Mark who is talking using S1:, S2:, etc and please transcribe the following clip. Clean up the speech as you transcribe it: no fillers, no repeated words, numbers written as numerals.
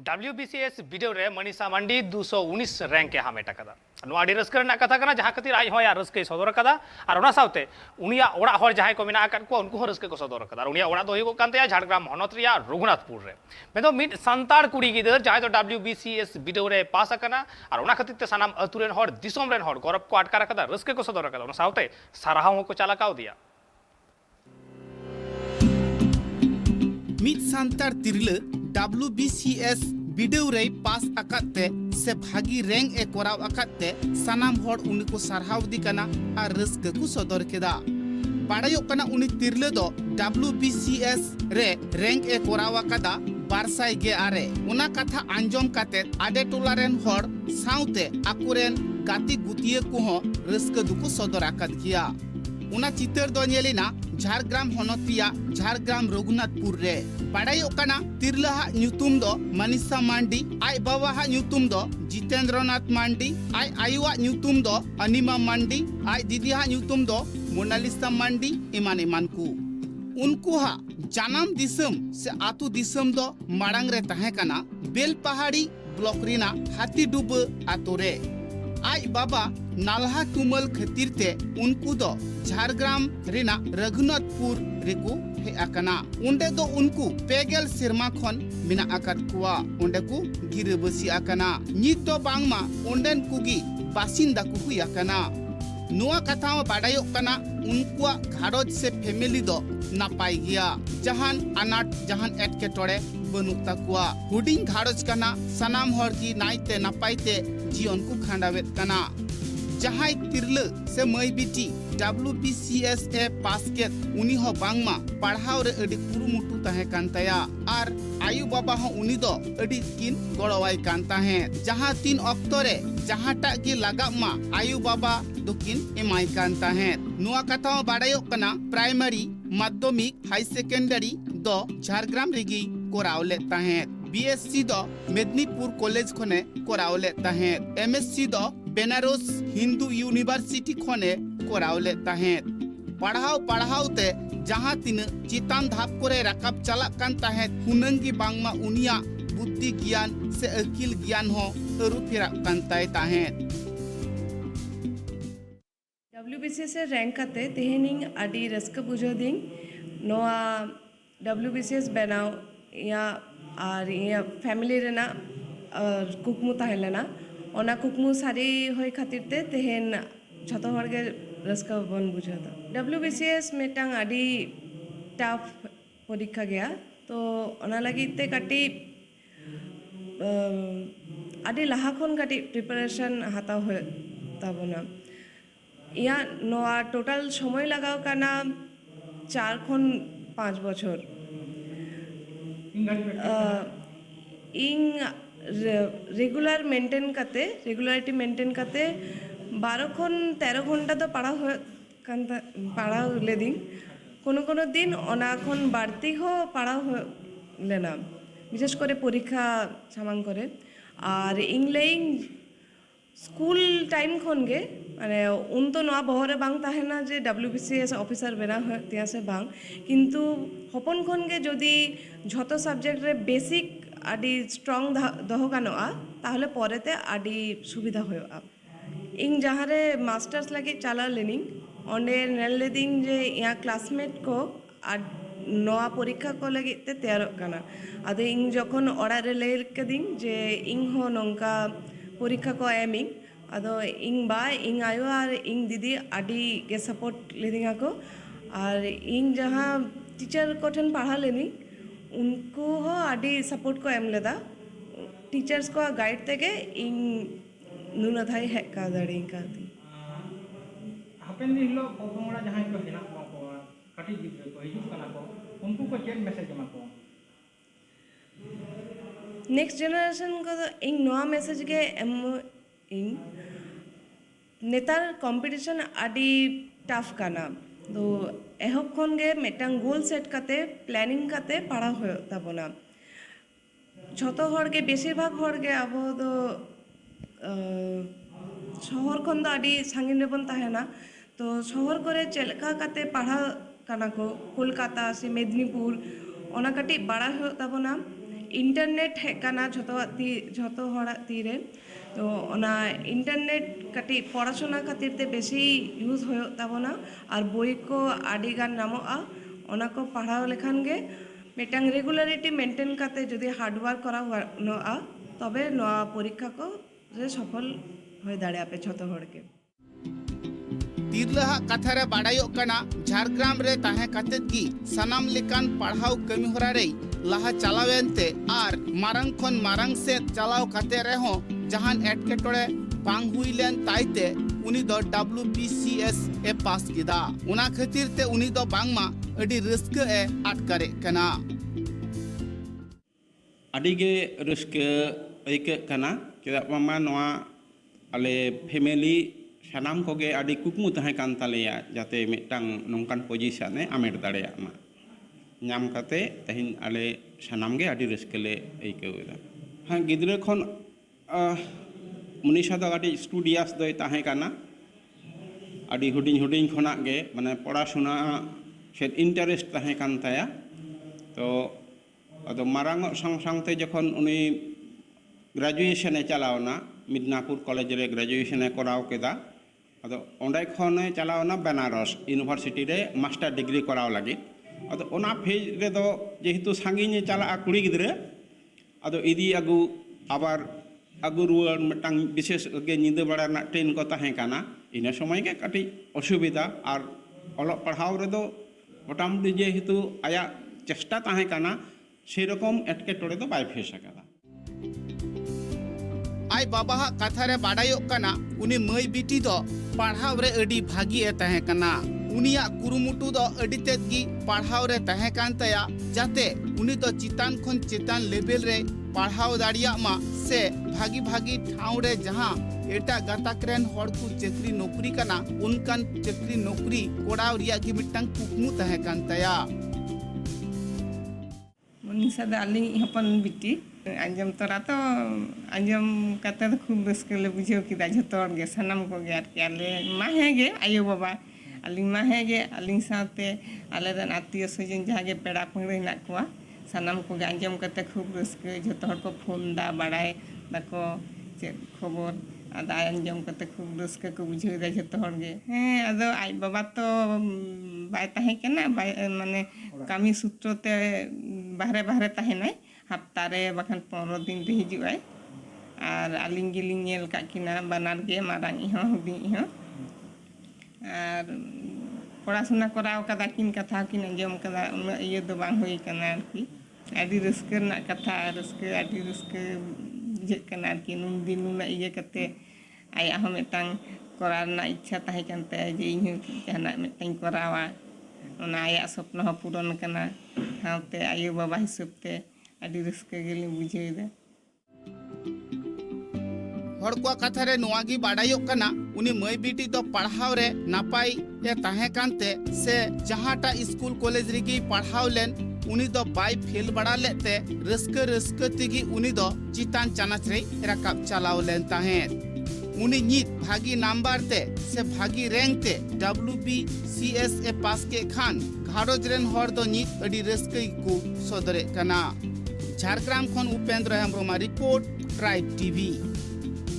S1: WBCS video रे मनीषा मंडी 219 rank हामेट अकदा नोआ आडी रस्कर ना कथा कना जहां खातिर आज होय रस्के सदर कदा और ओना साउते उनिया ओड़ा हर जहां को मेना अकन को उनको हो रस्के को सदर कदा उनिया ओड़ा दो हिगो कांते झाड़ग्राम हनत रिया रघुनाथपुर रे मेदो मिड संतार कुड़ी गिदर जहां तो WBCS वीडियो रे पास अकना और ओना खातिर ते सनाम अतुरेन हर दिसोम रेन हर गौरव को अटका रखदा रस्के को सदर कदा ओना साउते साराहाव को चालाकाव दिया
S2: मिड संतार तिरले WBCS वीडियो रे पास अकाते से भागी रैंक ए कोराव अकाते सनाम हर उनी को सरहाव दी कना और रस्क को सदर केदा बाड़ायो कना उनी तिरले दो WBCS रे रैंक ए कोराव अकादा बारसाई गे आरे उना कथा अंजम काते आडे टोलारेन हर साउते आकुरेन गाती गुतिये को हो रस्क दुको सदर अकाद किया उना चितर दो नेलिना झारग्राम हनतिया झारग्राम रघुनाथपुर रे बाड़ाई ओकाना तिरलाहा न्यूतुम दो मनीषा मांडी आई बाबाहा न्यूतुम दो जितेंद्रनाथ मांडी आई आयुआ न्यूतुम दो अनिमा मांडी आई दीदीहा न्यूतुम दो मोनालिसा मांडी इमान इमान को उनको हा जानम दिसम से आतु दिसम दो माड़ांग रे तहे कना बेल पहाड़ी ब्लॉक रिना हाथी डुब आतो रे आई बाबा नालहा तुमल खतीर ते उनको दो झारग्राम रिना रघुनाथपुर रेको हे अकना उंडे दो उनको पेगेल सिरमा खन मिना आकाद कुआ उंडे को गिरबसी अकना नित दो बांगमा उंडेन कुगी बासिंदा को हुई अकना नुआ कथा बाडायो कना उनको घारोज से फैमिली दो नापाई गया जहान अनाट जहान एटकेटोड़े बनुक तकुआ हुडिंग घारोज कना सनाम हर की नाइते नापाईते जीवन को खांडावेत कना जहां तिरले से मई बिटी WBCS ए पासकेट उनी हो बांगमा पढ़ाव रे अडी कुरुमुटु तहे कांताया और आयु बाबा हो उनी दो अडी किन गड़वाई कांता है जहां 3 अक्टोरे जहां टा की लगा मा आयु बाबा दुकिन एमाई कांता है नुआ कथा बाड़ायो कना प्राइमरी माध्यमिक हाई सेकेंडरी दो झारग्राम रेगी कोराव लेता है BSc दो मेदिनीपुर कॉलेज खने कोराव लेता है MSc दो बेनारस हिंदू यूनिवर्सिटी खने कोराव लेता है पढ़ाव ते जहां तीन चितान धाप करे रकाब चलाक कान ताहे हुनंगी बांगमा उनिया बुद्धि ज्ञान से अकिल ज्ञान हो अरु फिरा कान ताहे
S3: WBCS रैंक काते तेहेनिंग आडी रस्क बुझो दिंग नोआ WBCS बनाओ या और या फैमिली रेना कुकमु ताहेलेना ओना कुकमु सारी होय खातिर ते तेहेन छतो हरगे रस्क बन बुझाता WBCS मेटांग आडी टफ परीक्षा गया तो ओना लगी ते काटी आडी लाहा खन काटी प्रिपारेशन हाता होय ताबना या नोआ टोटल समय लगाव काना 4 खन 5 बछर रेगुलर मेंटेन करते रेगुलरिटी मेंटेन करते 12 खन 13 घंटा तो पढ़ा ले दिन कोनो दिन ओना खन बाड़ती हो पढ़ा लेना विशेष करे परीक्षा सामान करे और इंग्लिश स्कूल टाइम खन गे माने उन तो नवा बहरे बांग ताहेना जे WBCS ऑफिसर बना तिया से बांग किंतु हपन खन गे जदि झतो सब्जेक्ट रे बेसिक आडी स्ट्रंग दहो गानोआ ताहले परेते आडी सुविधा होयोआ इन जहाँ रे मास्टर्स लगे चला लेनिंग ओंडे नेल लेदिंग जे या क्लासमेट को नवा परीक्षा को लगे ते तैयार कना आदे इन जखन ओड़ा रे ले कदिंग जे इन हो नंका परीक्षा को एमिंग अदो इन बा इन आयो और इन दीदी आडी के सपोर्ट लेदिंगा को और इन जहाँ टीचर को ठन पढ़ा लेनी उनको हो आडी सपोर्ट को एम लेदा टीचर्स को गाइड तेगे इन नुना थाई है का दाड़ी का दी
S4: हापेन दिन लो पोपोंगड़ा जहां को हेना को काटी गिद्र को हिजु कना को उनको को चेक मैसेज मा को
S3: नेक्स्ट जनरेशन को इन नोआ मैसेज के एम इन नेतार कंपटीशन आडी टफ काना तो एहब खन गे मेटांग गोल सेट काते प्लानिंग काते पढ़ा हो ताबना छतो हर गे बेसिरभाग हर गे अब तो शहर खन दो आडी सांगिन रेबन ताहेना तो शहर करे चलका काते पढ़ा काना को कोलकाता से मेदिनीपुर ओना काटी बड़ा हो ताबना इंटरनेट हेकना झोतो हड़ा तीरे तो ओना इंटरनेट कटी पढ़ाशोना खातिर ते बेसी यूज होयो ताबोना और बोई को आडी गान नामोआ ओना को पढ़ाओ लेखान गे मिटांग रेगुलारिटी मेंटेन करते जदि हार्डवर्क करा हुआ तबे नवा परीक्षा को रे सफल हो दाड़े पे झोतो हड़ के
S2: तिरलाहा कथा रे बाडायो कना झारग्राम रे ताहे कातेत गी सनाम लेकान पढ़ाव कमी होरा रे लाहा चलावेनते आर मारंग खन मारंग से चलाव काते रे हो जहान एटकेटोड़े बांग हुई लेन ताइते उनी दो WBCS ए पास किदा उना खातिर ते उनी दो बांगमा अडी रिस्क ए अटकरे कना
S5: अडिगे रिस्क एक कना चेदा मामा नोआ आले फैमिली सानाम कोगे आदि कुकमु तहे कान तालेया जाते मिटांग नोंकान पोजिशन ए आमेट दाड़ेया मा नाम काते तहिन आले सानाम गे आदि रिस्कले एइकेउदा हां गिद्रे खन मुनिसा दा आदि स्टूडियस दय तहे काना आदि हुडिंग हुडिंग खना गे माने पढ़ाशोना से इंटरेस्ट तहे कान ताया तो अदो मारांग संग संगते जखन उनी ग्रेजुएशन ए चलावना मिदनापुर कॉलेज रे ग्रेजुएशन ए कराव केदा अदो ओंडे खने चलावना बनारस यूनिवर्सिटी रे मास्टर डिग्री कराव लगी अदो ओना फेज रे दो जेहेतु सांगिने चला कुड़ी गिद्रे अदो इदी अगु आबार अगु रुआर मिटांग विशेष गे निंदा बड़ा ना ट्रेन को तहे काना इना समय के कटी असुविधा और अल पढ़ाव रे दो मोटामुटी जेहेतु आया चेष्टा तहे काना से रकम एटकेटोड़े दो बाय फेस सकादा
S2: आई बाबा कथा रे बाडायो कना उनी मई बिटी दो पढ़ाव रे अडी भागी ए तहे कना उनिया कुरुमुटु दो अडी तेद गी पढ़ाव रे तहे कान तया जाते उनी दो चितान खन चितान लेवल रे पढ़ाव दाड़िया मा से भागी भागी ठाव रे जहां एटा गाताक रेन हड़ को चक्री नौकरी कना उनकान चक्री नौकरी कोड़ाव रिया गी मिटांग कुकमु तहे कान तया
S6: मनीषा दाली हपन बिटी आंजम तोरा तो आंजम कते तो खूब रस्कले बुझेव कि झोतो गे सनम को गे आरके आले माहे गे आयो बाबा अली माहे गे अली साथे आले रन आत्मीय स्वजन जहागे पेड़ा पंगड़े हिना कोआ सनम को गे आंजम कते खूब रस्के झोतो हर को फोन दा बाड़ाय दाको चे खबर आदा आंजम कते खूब रस्के को बुझेव दा झोतो हर गे हे आदो आई बाबा तो बाय ताहे केना बाय माने कामी सूत्रते बाहरे बाहरे ताहे नाय हफ्ता रे बखान 15 दिन रे हिजुआय और आलिंग गिलिंग नेल का किना बनार गे मारांग इहो हुडी इहो और पढ़ाशोना कराव कदा किन कथा किन अंजम कदा उना इयो दो बांग होई कना आरकी आदि रस्के ना कथा रस्के आदि रस्के जे कना कि नुन दिन नुना इये कते आया हम मिटांग करार ना इच्छा ताहे कानते जे इहो जाना मिटांग करावा उना आया स्वप्न हो पूरण कना हाते आयो बाबा हिसाबते आदि रस्के गेली बुझेदा
S2: हड़ को कथा रे नोआ गी बाडायो कना उनी मई बिटी दो पढ़ाव रे नापाई ए ताहे कानते से जहाटा स्कूल कॉलेज रिगी पढ़ाव लेन उनी दो बाय फेल बड़ा लेते रस्के रस्के तिगी उनी दो चितान चानाच रे रकाब चलाव लेन ताहे उनी नित भागी नंबर ते से भागी रैंक ते WBCS ए पास के खान घारोज रेन हर दो नित अडी रस्के को सदरे कना झारग्राम खन उपेंद्र हेम्ब्रमा रिपोर्ट ट्राइब टीवी।